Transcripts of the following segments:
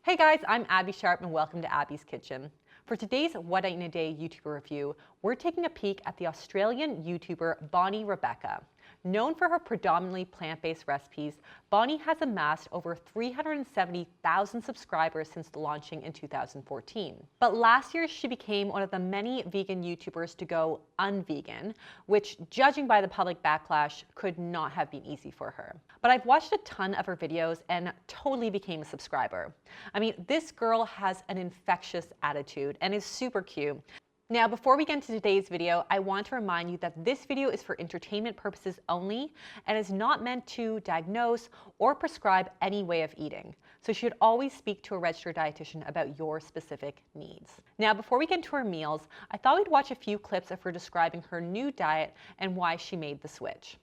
Hey guys, I'm Abby Sharp and welcome to Abby's Kitchen. For today's What I Eat in a Day YouTuber review, we're taking a peek at the Australian YouTuber Bonny Rebecca. Known for her predominantly plant-based recipes, Bonny has amassed over 370,000 subscribers since launching in 2014. But last year, she became one of the many vegan YouTubers to go unvegan, which, judging by the public backlash, could not have been easy for her. But I've watched a ton of her videos and totally became a subscriber. I mean, this girl has an infectious attitude and is super cute. Now, before we get into today's video, I want to remind you that this video is for entertainment purposes only and is not meant to diagnose or prescribe any way of eating. So you should always speak to a registered dietitian about your specific needs. Now, before we get into her meals, I thought we'd watch a few clips of her describing her new diet and why she made the switch.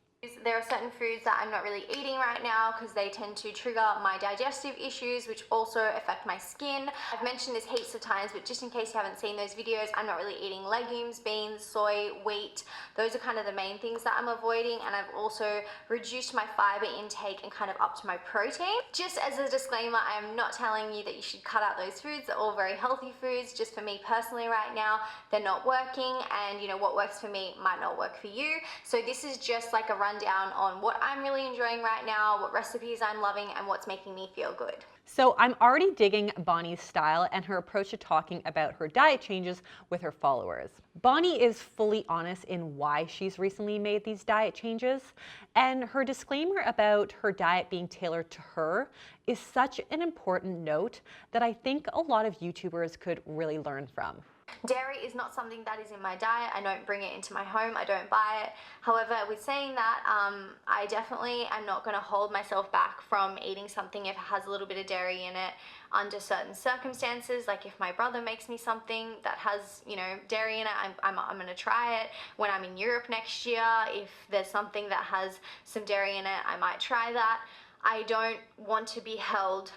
There are certain foods that I'm not really eating right now because they tend to trigger my digestive issues, which also affect my skin. I've mentioned this heaps of times, but just in case you haven't seen those videos, I'm not really eating legumes, beans, soy, wheat. Those are kind of the main things that I'm avoiding, and I've also reduced my fiber intake and kind of upped my protein. Just as a disclaimer, I am not telling you that you should cut out those foods. They're all very healthy foods. Just for me personally right now, they're not working, and you know, what works for me might not work for you. So this is just like a rundown on what I'm really enjoying right now, what recipes I'm loving, and what's making me feel good. So I'm already digging Bonny's style and her approach to talking about her diet changes with her followers. Bonny is fully honest in why she's recently made these diet changes, and her disclaimer about her diet being tailored to her is such an important note that I think a lot of YouTubers could really learn from. Dairy is not something that is in my diet. I don't bring it into my home. I don't buy it. However, with saying that, I definitely am not going to hold myself back from eating something if it has a little bit of dairy in it under certain circumstances. Like if my brother makes me something that has, you know, dairy in it, I'm going to try it. When I'm in Europe next year, if there's something that has some dairy in it, I might try that. I don't want to be held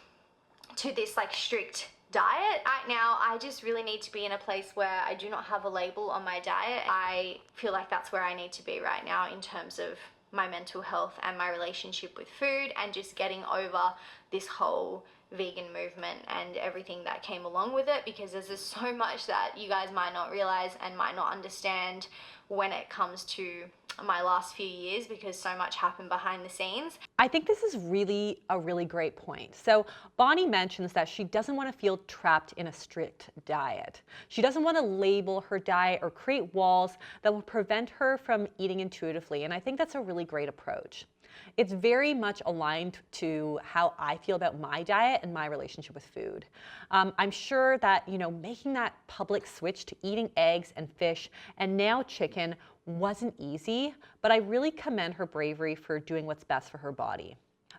to this like strict diet. Right now, I just really need to be in a place where I do not have a label on my diet. I feel like that's where I need to be right now in terms of my mental health and my relationship with food, and just getting over this whole vegan movement and everything that came along with it, because there's just so much that you guys might not realize and might not understand when it comes to my last few years, because so much happened behind the scenes. I think this is a really great point. So Bonny mentions that she doesn't want to feel trapped in a strict diet. She doesn't want to label her diet or create walls that will prevent her from eating intuitively, and I think that's a really great approach. It's very much aligned to how I feel about my diet and my relationship with food. I'm sure that, you know, making that public switch to eating eggs and fish and now chicken wasn't easy, but I really commend her bravery for doing what's best for her body.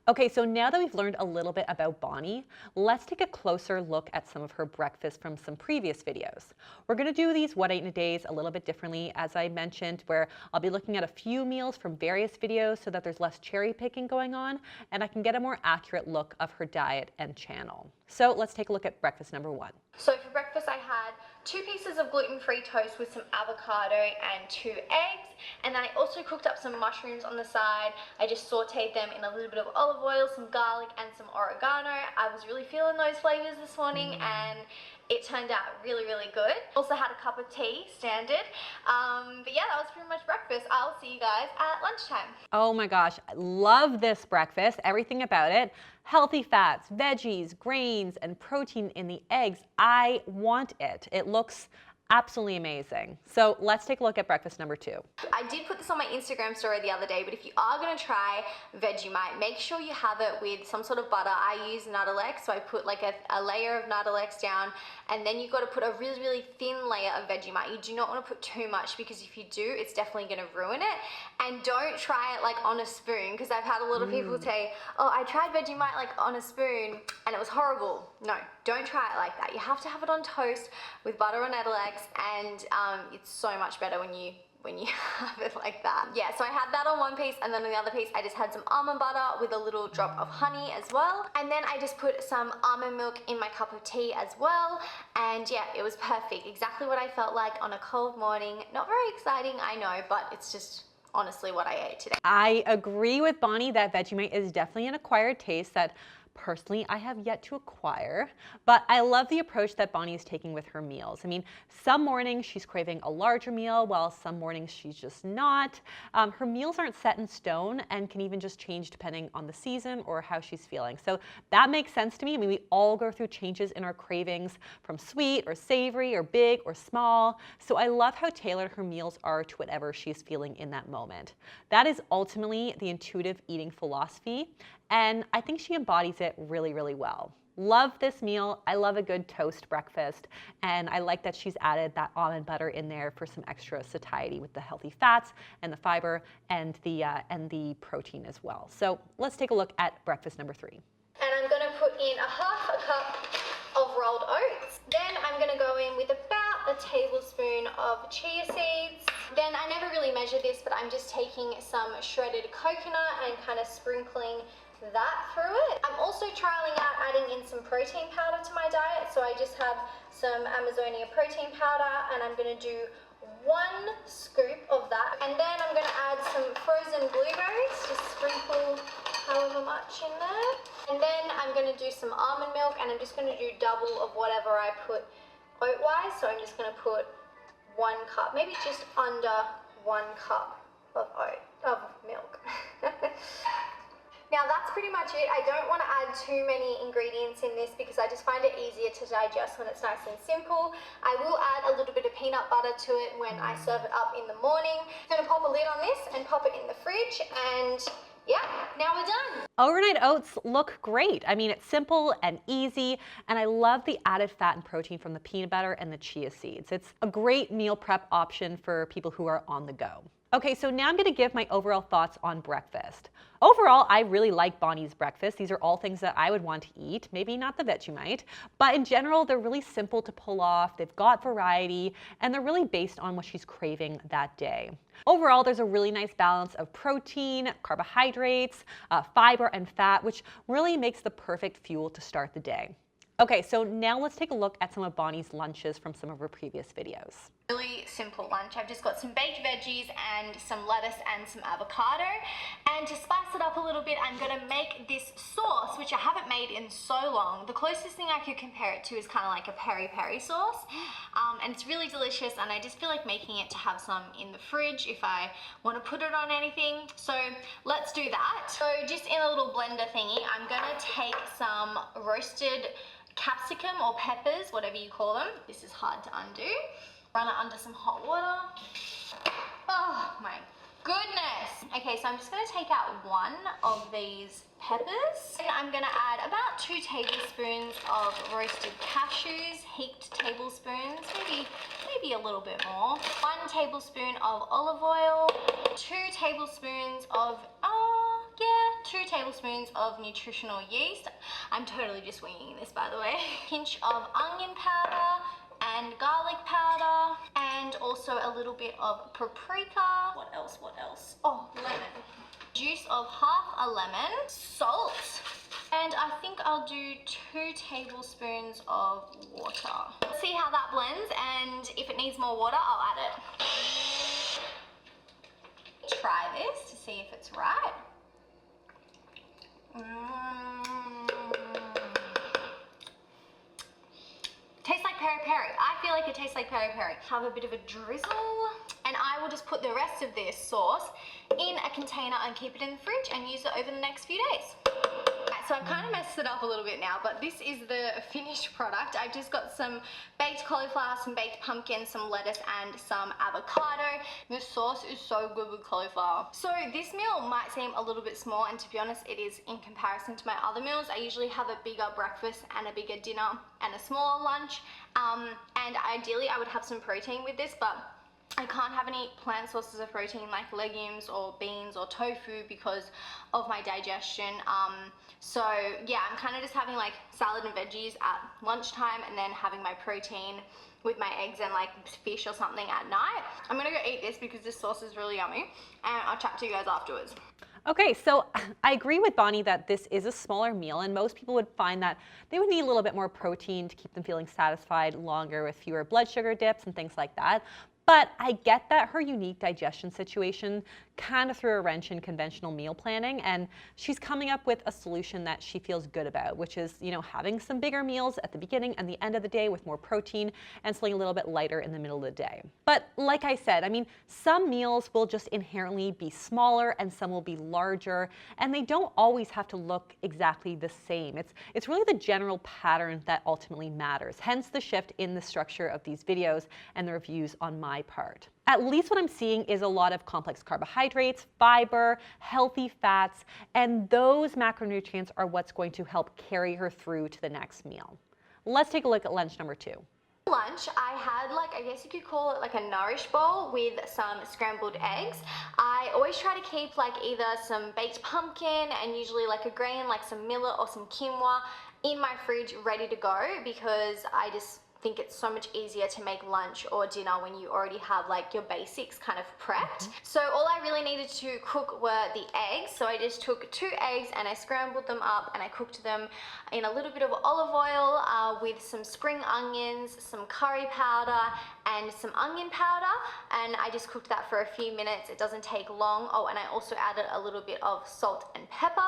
Okay, so now that we've learned a little bit about Bonny, let's take a closer look at some of her breakfasts from some previous videos. We're gonna do these What I Eat in a Days a little bit differently, as I mentioned, where I'll be looking at a few meals from various videos so that there's less cherry picking going on, and I can get a more accurate look of her diet and channel. So let's take a look at breakfast number one. So for breakfast, I had 2 pieces of gluten-free toast with some avocado and 2 eggs, and then I also cooked up some mushrooms on the side. I just sauteed them in a little bit of olive oil, some garlic, and some oregano. I was really feeling those flavors this morning, and it turned out really, really good. Also had a cup of tea, standard. But yeah, that was pretty much breakfast. I'll see you guys at lunchtime. Oh my gosh, I love this breakfast, everything about it. Healthy fats, veggies, grains, and protein in the eggs. I want it. It looks absolutely amazing. So let's take a look at breakfast number 2. I did put this on my Instagram story the other day, but if you are going to try Vegemite, make sure you have it with some sort of butter. I use Nuttelex, so I put like a layer of Nuttelex down, and then you've got to put a really, really thin layer of Vegemite. You do not want to put too much, because if you do, it's definitely going to ruin it. And don't try it like on a spoon, because I've had a lot of people say, oh, I tried Vegemite like on a spoon and it was horrible. No, don't try it like that. You have to have it on toast with butter or Nuttelex, and it's so much better when you have it like that. Yeah, so I had that on one piece, and then on the other piece I just had some almond butter with a little drop of honey as well, and then I just put some almond milk in my cup of tea as well, and yeah, it was perfect. Exactly what I felt like on a cold morning. Not very exciting, I know, but it's just honestly what I ate today. I agree with Bonny that Vegemite is definitely an acquired taste that personally I have yet to acquire, but I love the approach that Bonny is taking with her meals. I mean, some mornings she's craving a larger meal, while some mornings she's just not. Her meals aren't set in stone and can even just change depending on the season or how she's feeling. So that makes sense to me. I mean, we all go through changes in our cravings from sweet or savory or big or small. So I love how tailored her meals are to whatever she's feeling in that moment. That is ultimately the intuitive eating philosophy, and I think she embodies it really, really well. Love this meal. I love a good toast breakfast, and I like that she's added that almond butter in there for some extra satiety with the healthy fats and the fiber and the protein as well. So let's take a look at breakfast number 3. And I'm going to put in a half a cup of rolled oats. Then I'm going to go in with about a tablespoon of chia seeds. Then I never really measure this, but I'm just taking some shredded coconut and kind of sprinkling that through it. I'm also trialing out adding in some protein powder to my diet. So I just have some Amazonia protein powder, and I'm going to do 1 scoop of that. And then I'm going to add some frozen blueberries, just sprinkle however much in there. And then I'm going to do some almond milk, and I'm just going to do double of whatever I put oat-wise. So I'm just going to put 1 cup, maybe just under 1 cup of milk. Now that's pretty much it. I don't want to add too many ingredients in this because I just find it easier to digest when it's nice and simple. I will add a little bit of peanut butter to it when I serve it up in the morning. I'm going to pop a lid on this and pop it in the fridge, and yeah, now we're done. Overnight oats look great. I mean, it's simple and easy, and I love the added fat and protein from the peanut butter and the chia seeds. It's a great meal prep option for people who are on the go. Okay, so now I'm going to give my overall thoughts on breakfast. Overall, I really like Bonny's breakfast. These are all things that I would want to eat, maybe not the Vegemite, but in general, they're really simple to pull off. They've got variety, and they're really based on what she's craving that day. Overall, there's a really nice balance of protein, carbohydrates, fiber, and fat, which really makes the perfect fuel to start the day. Okay, so now let's take a look at some of Bonny's lunches from some of her previous videos. Really simple lunch. I've just got some baked veggies and some lettuce and some avocado. And to spice it up a little bit, I'm going to make this sauce, which I haven't made in so long. The closest thing I could compare it to is kind of like a peri-peri sauce. And it's really delicious, and I just feel like making it to have some in the fridge if I want to put it on anything. So let's do that. So just in a little blender thingy, I'm going to take some roasted capsicum or peppers, whatever you call them. This is hard to undo. Run it under some hot water. Oh my goodness. Okay, so I'm just going to take out 1 of these peppers. And I'm going to add about 2 tablespoons of roasted cashews, heaped tablespoons, maybe a little bit more. 1 tablespoon of olive oil, 2 tablespoons of 2 tablespoons of nutritional yeast. I'm totally just winging this, by the way. Pinch of onion powder and garlic powder, and also a little bit of paprika. What else? Oh, lemon. Juice of half a lemon. Salt. And I think I'll do 2 tablespoons of water. Let's see how that blends, and if it needs more water, I'll add it. Try this to see if it's right. Tastes like peri-peri. I feel like it tastes like peri-peri. Have a bit of a drizzle, and I will just put the rest of this sauce in a container and keep it in the fridge and use it over the next few days. So I've kind of messed it up a little bit now, but this is the finished product. I've just got some baked cauliflower, some baked pumpkin, some lettuce, and some avocado. This sauce is so good with cauliflower. So this meal might seem a little bit small, and to be honest, it is in comparison to my other meals. I usually have a bigger breakfast and a bigger dinner and a smaller lunch. And ideally I would have some protein with this, but I can't have any plant sources of protein like legumes or beans or tofu because of my digestion. So yeah, I'm kind of just having like salad and veggies at lunchtime, and then having my protein with my eggs and like fish or something at night. I'm gonna go eat this because this sauce is really yummy, and I'll chat to you guys afterwards. Okay, so I agree with Bonny that this is a smaller meal, and most people would find that they would need a little bit more protein to keep them feeling satisfied longer with fewer blood sugar dips and things like that. But I get that her unique digestion situation kind of threw a wrench in conventional meal planning, and she's coming up with a solution that she feels good about, which is, having some bigger meals at the beginning and the end of the day with more protein and something a little bit lighter in the middle of the day. But like I said, some meals will just inherently be smaller and some will be larger, and they don't always have to look exactly the same. It's really the general pattern that ultimately matters, hence the shift in the structure of these videos and the reviews on my part. At least what I'm seeing is a lot of complex carbohydrates, fiber, healthy fats, and those macronutrients are what's going to help carry her through to the next meal. Let's take a look at lunch number 2. Lunch, I had I guess you could call it a nourish bowl with some scrambled eggs. I always try to keep either some baked pumpkin and usually a grain like some millet or some quinoa in my fridge ready to go, because I just think it's so much easier to make lunch or dinner when you already have your basics kind of prepped. So all I really needed to cook were the eggs. So I just took 2 eggs and I scrambled them up and I cooked them in a little bit of olive oil with some spring onions, some curry powder and some onion powder, and I just cooked that for a few minutes. It doesn't take long. Oh, and I also added a little bit of salt and pepper.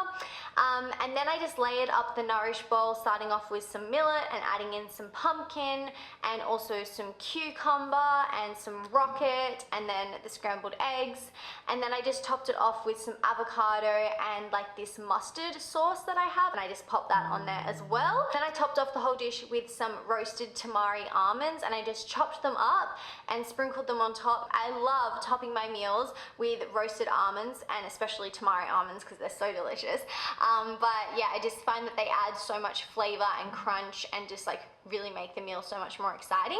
And then I just layered up the nourish bowl, starting off with some millet and adding in some pumpkin and also some cucumber and some rocket and then the scrambled eggs. And then I just topped it off with some avocado and this mustard sauce that I have, and I just popped that on there as well. Then I topped off the whole dish with some roasted tamari almonds, and I just chopped them up and sprinkled them on top. I love topping my meals with roasted almonds, and especially tamari almonds because they're so delicious. But yeah, I just find that they add so much flavor and crunch and just really make the meal so much more exciting.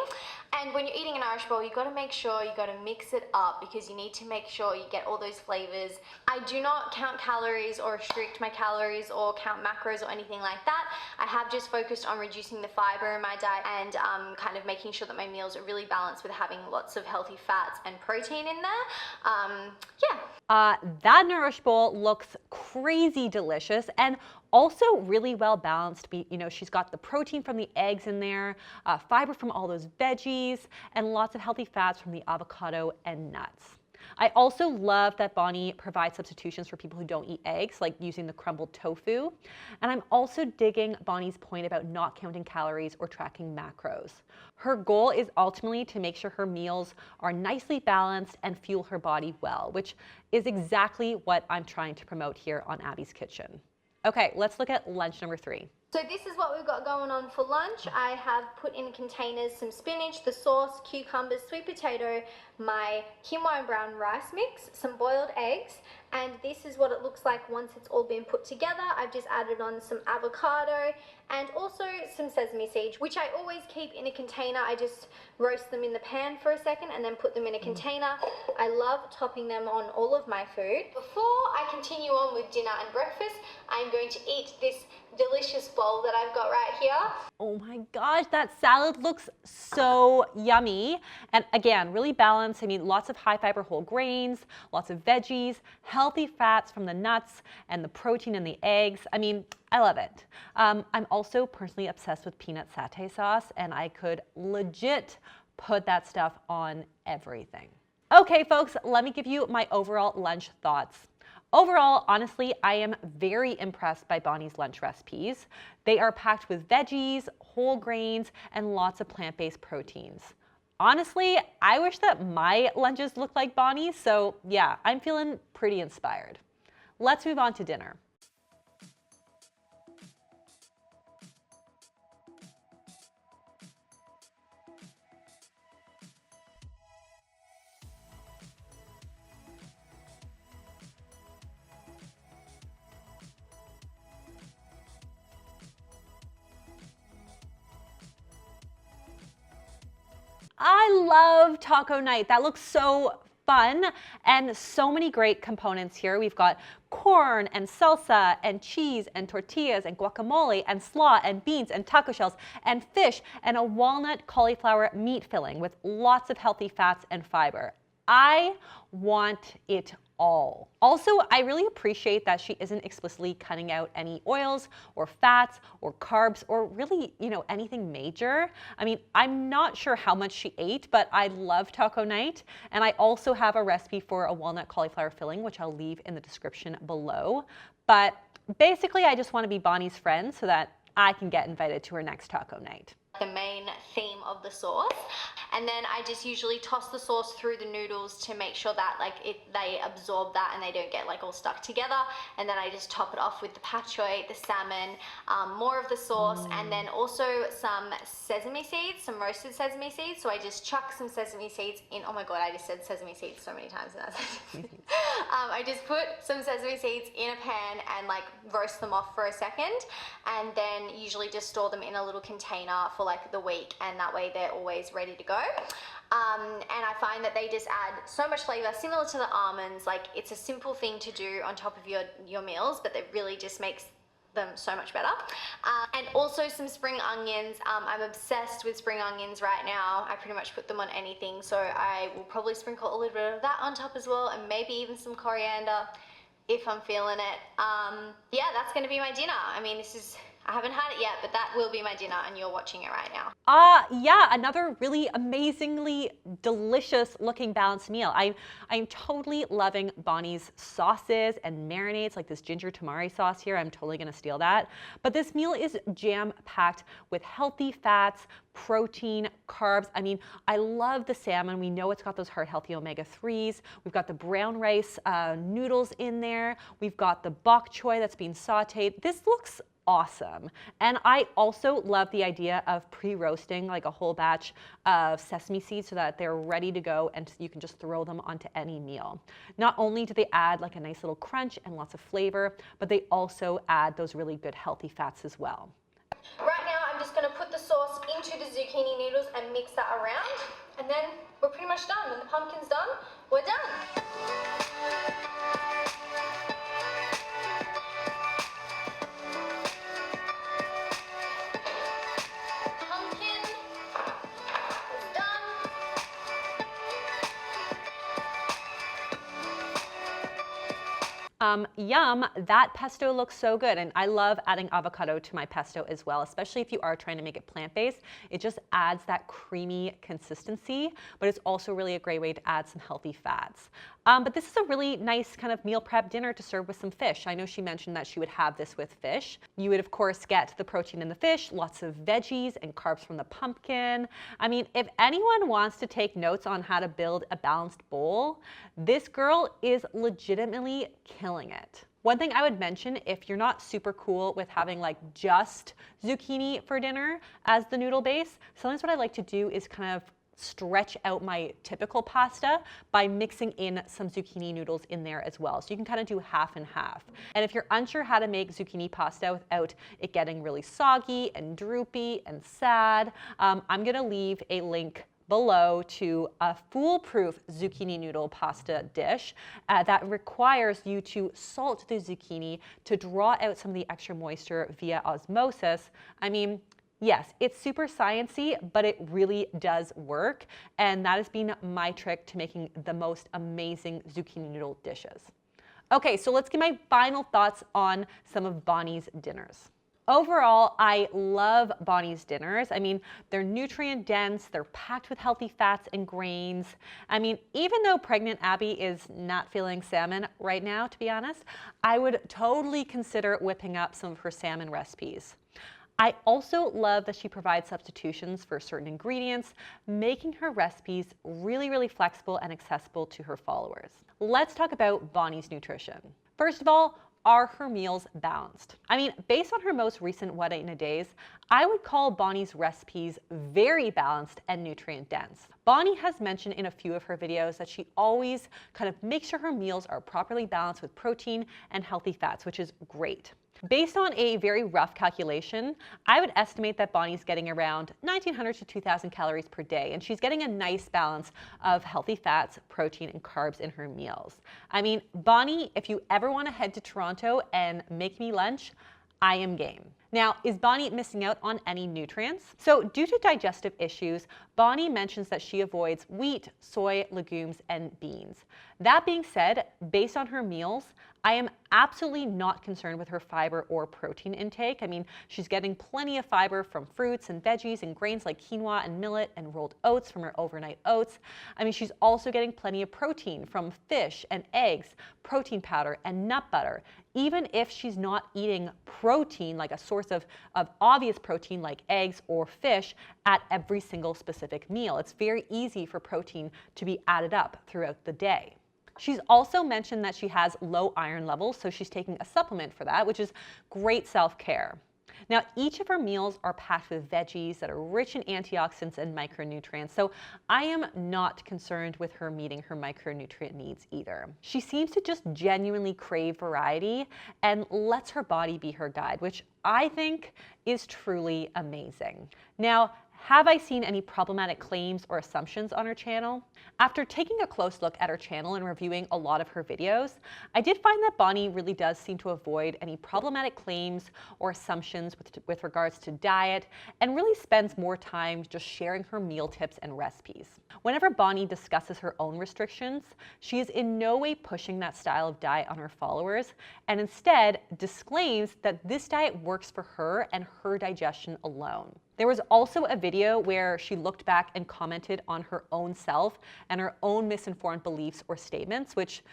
And when you're eating a nourish bowl, you got to make sure you got to mix it up, because you need to make sure you get all those flavors. I do not count calories or restrict my calories or count macros or anything like that. I have just focused on reducing the fiber in my diet and kind of making sure that my meals are really balanced with having lots of healthy fats and protein in there. That nourish bowl looks crazy delicious and also really well balanced. She's got the protein from the eggs in there, fiber from all those veggies, and lots of healthy fats from the avocado and nuts. I also love that Bonny provides substitutions for people who don't eat eggs, like using the crumbled tofu. And I'm also digging Bonny's point about not counting calories or tracking macros. Her goal is ultimately to make sure her meals are nicely balanced and fuel her body well, which is exactly what I'm trying to promote here on Abby's Kitchen. Okay, let's look at lunch number 3. So this is what we've got going on for lunch. I have put in containers some spinach, the sauce, cucumbers, sweet potato, my quinoa and brown rice mix, some boiled eggs, and this is what it looks like once it's all been put together. I've just added on some avocado and also some sesame seeds, which I always keep in a container. I just roast them in the pan for a second and then put them in a container. I love topping them on all of my food. Before I continue on with dinner and breakfast, I'm going to eat this delicious bowl that I've got right here. Oh my gosh, that salad looks so yummy. And again, really balanced. Lots of high fiber whole grains, lots of veggies, healthy fats from the nuts and the protein in the eggs. I love it. I'm also personally obsessed with peanut satay sauce, and I could legit put that stuff on everything. Okay, folks, let me give you my overall lunch thoughts. Overall, honestly, I am very impressed by Bonny's lunch recipes. They are packed with veggies, whole grains, and lots of plant-based proteins. Honestly, I wish that my lunches looked like Bonny's, so yeah, I'm feeling pretty inspired. Let's move on to dinner. I love taco night. That looks so fun and so many great components here. We've got corn and salsa and cheese and tortillas and guacamole and slaw and beans and taco shells and fish and a walnut cauliflower meat filling with lots of healthy fats and fiber. I want it all. Also, I really appreciate that she isn't explicitly cutting out any oils or fats or carbs or really, anything major. I mean, I'm not sure how much she ate, but I love taco night. And I also have a recipe for a walnut cauliflower filling, which I'll leave in the description below. But basically, I just want to be Bonny's friend so that I can get invited to her next taco night. The main theme of the sauce, and then I just usually toss the sauce through the noodles to make sure that they absorb that and they don't get all stuck together. And then I just top it off with the pak choi, the salmon, more of the sauce, and then also some sesame seeds, some roasted sesame seeds. So I just chuck some sesame seeds in. Oh my god, I just said sesame seeds so many times in that sentence. I just put some sesame seeds in a pan and roast them off for a second, and then usually just store them in a little container for the week, and that way they're always ready to go. And I find that they just add so much flavor, similar to the almonds. It's a simple thing to do on top of your meals, but it really just makes them so much better. And also some spring onions. I'm obsessed with spring onions right now. I pretty much put them on anything, so I will probably sprinkle a little bit of that on top as well, and maybe even some coriander if I'm feeling it. Yeah, that's gonna be my dinner. I mean, I haven't had it yet, but that will be my dinner, and you're watching it right now. Yeah, another really amazingly delicious looking balanced meal. I'm totally loving Bonny's sauces and marinades, like this ginger tamari sauce here. I'm totally gonna steal that. But this meal is jam-packed with healthy fats, protein, carbs. I mean, I love the salmon. We know it's got those heart-healthy omega-3s. We've got the brown rice noodles in there. We've got the bok choy that's being sauteed. This looks awesome. And I also love the idea of pre-roasting a whole batch of sesame seeds so that they're ready to go and you can just throw them onto any meal. Not only do they add a nice little crunch and lots of flavor, but they also add those really good healthy fats as well. Right now I'm just going to put the sauce into the zucchini noodles and mix that around, and then we're pretty much done. When the pumpkin's done, we're done. Yum, that pesto looks so good, and I love adding avocado to my pesto as well, especially if you are trying to make it plant-based. It just adds that creamy consistency, but it's also really a great way to add some healthy fats. But this is a really nice kind of meal prep dinner to serve with some fish. I know she mentioned that she would have this with fish. You would of course get the protein in the fish, lots of veggies and carbs from the pumpkin. I mean, if anyone wants to take notes on how to build a balanced bowl, this girl is legitimately killing it. One thing I would mention, if you're not super cool with having just zucchini for dinner as the noodle base, sometimes what I like to do is kind of stretch out my typical pasta by mixing in some zucchini noodles in there as well. So you can kind of do half and half. And if you're unsure how to make zucchini pasta without it getting really soggy and droopy and sad, I'm gonna leave a link below to a foolproof zucchini noodle pasta dish that requires you to salt the zucchini to draw out some of the extra moisture via osmosis. I mean, yes, it's super sciencey, but it really does work. And that has been my trick to making the most amazing zucchini noodle dishes. Okay, so let's get my final thoughts on some of Bonny's dinners. Overall, I love Bonny's dinners. I mean, they're nutrient dense, they're packed with healthy fats and grains. I mean, even though pregnant Abby is not feeling salmon right now, to be honest, I would totally consider whipping up some of her salmon recipes. I also love that she provides substitutions for certain ingredients, making her recipes really, really flexible and accessible to her followers. Let's talk about Bonny's nutrition. First of all, are her meals balanced? I mean, based on her most recent What I Eat in a Days, I would call Bonny's recipes very balanced and nutrient dense. Bonny has mentioned in a few of her videos that she always kind of makes sure her meals are properly balanced with protein and healthy fats, which is great. Based on a very rough calculation, I would estimate that Bonny's getting around 1,900 to 2,000 calories per day, and she's getting a nice balance of healthy fats, protein, and carbs in her meals. I mean, Bonny, if you ever want to head to Toronto and make me lunch, I am game. Now, is Bonny missing out on any nutrients? So due to digestive issues, Bonny mentions that she avoids wheat, soy, legumes, and beans. That being said, based on her meals, I am absolutely not concerned with her fiber or protein intake. I mean, she's getting plenty of fiber from fruits and veggies and grains like quinoa and millet and rolled oats from her overnight oats. I mean, she's also getting plenty of protein from fish and eggs, protein powder and nut butter. Even if she's not eating protein, like a source of obvious protein like eggs or fish at every single specific meal. It's very easy for protein to be added up throughout the day. She's also mentioned that she has low iron levels, so she's taking a supplement for that, which is great self-care. Now, each of her meals are packed with veggies that are rich in antioxidants and micronutrients, so I am not concerned with her meeting her micronutrient needs either. She seems to just genuinely crave variety and lets her body be her guide, which I think is truly amazing. Now, have I seen any problematic claims or assumptions on her channel? After taking a close look at her channel and reviewing a lot of her videos, I did find that Bonny really does seem to avoid any problematic claims or assumptions with regards to diet, and really spends more time just sharing her meal tips and recipes. Whenever Bonny discusses her own restrictions, she is in no way pushing that style of diet on her followers, and instead disclaims that this diet works for her and her digestion alone. There was also a video where she looked back and commented on her own self and her own misinformed beliefs or statements, which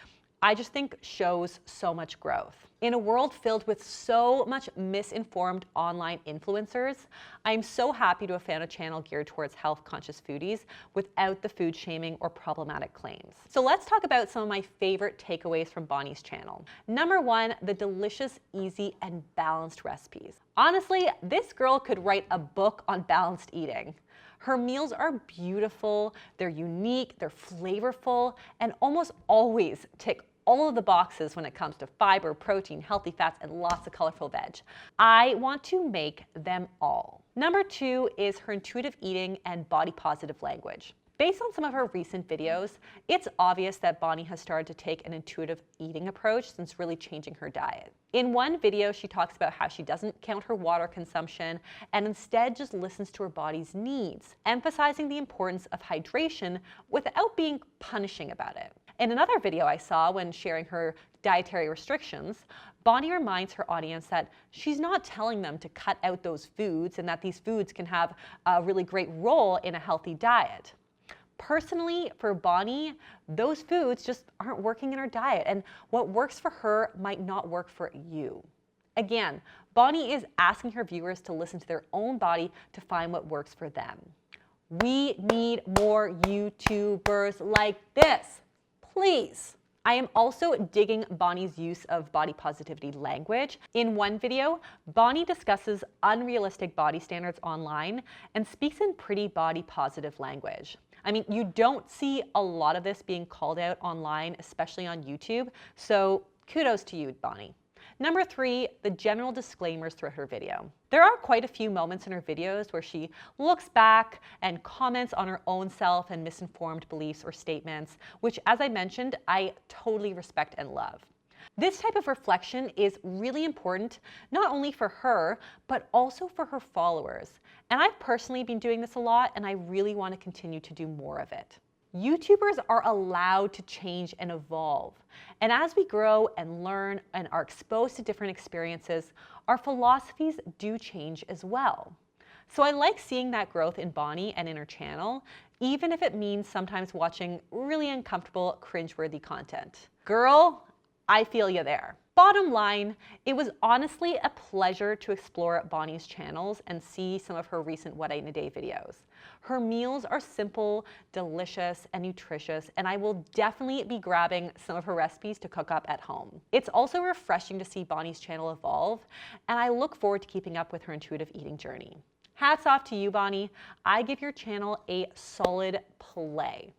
I just think shows so much growth. In a world filled with so much misinformed online influencers, I'm so happy to have found a channel geared towards health-conscious foodies without the food shaming or problematic claims. So let's talk about some of my favorite takeaways from Bonny's channel. Number one, the delicious, easy, and balanced recipes. Honestly, this girl could write a book on balanced eating. Her meals are beautiful, they're unique, they're flavorful, and almost always tick all of the boxes when it comes to fiber, protein, healthy fats, and lots of colorful veg. I want to make them all. Number two is her intuitive eating and body positive language. Based on some of her recent videos, it's obvious that Bonny has started to take an intuitive eating approach since really changing her diet. In one video, she talks about how she doesn't count her water consumption and instead just listens to her body's needs, emphasizing the importance of hydration without being punishing about it. In another video I saw when sharing her dietary restrictions, Bonny reminds her audience that she's not telling them to cut out those foods and that these foods can have a really great role in a healthy diet. Personally, for Bonny, those foods just aren't working in her diet, and what works for her might not work for you. Again, Bonny is asking her viewers to listen to their own body to find what works for them. We need more YouTubers like this, please. I am also digging Bonny's use of body positivity language. In one video, Bonny discusses unrealistic body standards online and speaks in pretty body positive language. I mean, you don't see a lot of this being called out online, especially on YouTube, so kudos to you, Bonny. Number three, the general disclaimers throughout her video. There are quite a few moments in her videos where she looks back and comments on her own self and misinformed beliefs or statements, which, as I mentioned, I totally respect and love. This type of reflection is really important, not only for her, but also for her followers. And I've personally been doing this a lot, and I really want to continue to do more of it. YouTubers are allowed to change and evolve. And as we grow and learn and are exposed to different experiences, our philosophies do change as well. So I like seeing that growth in Bonny and in her channel, even if it means sometimes watching really uncomfortable, cringeworthy content. Girl, I feel you there. Bottom line, it was honestly a pleasure to explore Bonny's channels and see some of her recent What I Eat in a Day videos. Her meals are simple, delicious, and nutritious, and I will definitely be grabbing some of her recipes to cook up at home. It's also refreshing to see Bonny's channel evolve, and I look forward to keeping up with her intuitive eating journey. Hats off to you, Bonny. I give your channel a solid play.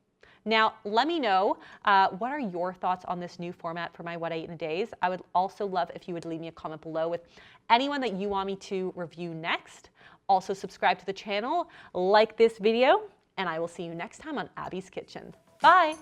Now, let me know what are your thoughts on this new format for my What I Eat in a Days. I would also love if you would leave me a comment below with anyone that you want me to review next. Also subscribe to the channel, like this video, and I will see you next time on Abby's Kitchen. Bye.